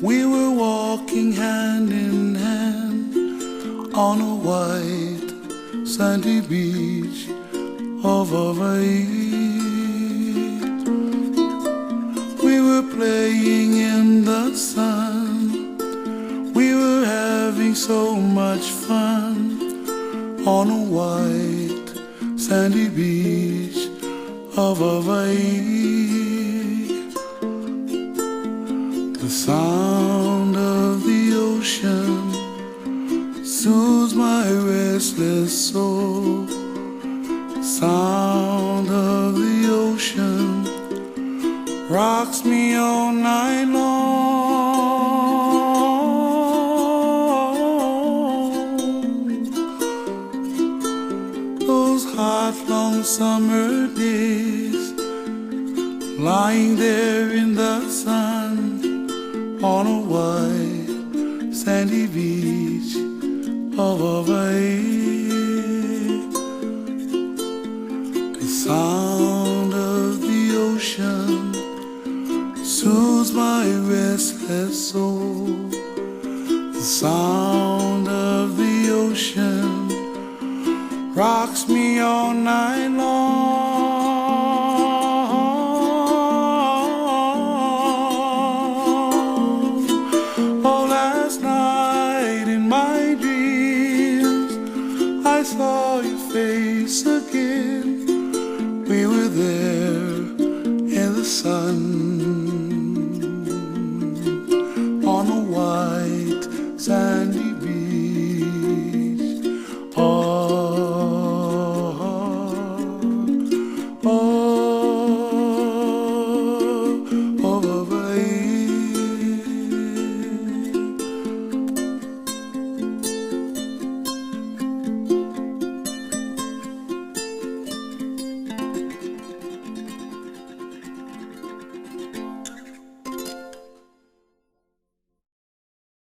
We were walking hand in hand on a white sandy beach of Hawaii. We were playing in the sun. We were having so much fun on a white sandy beach of Hawaii. The sound of the ocean soothes my restless soul. The sound of the ocean rocks me all night long. Those hot, long summer days, lying there in the sun on a white sandy beach of Hawaii. The sound of the ocean soothes my restless soul. The sound of the ocean rocks me all night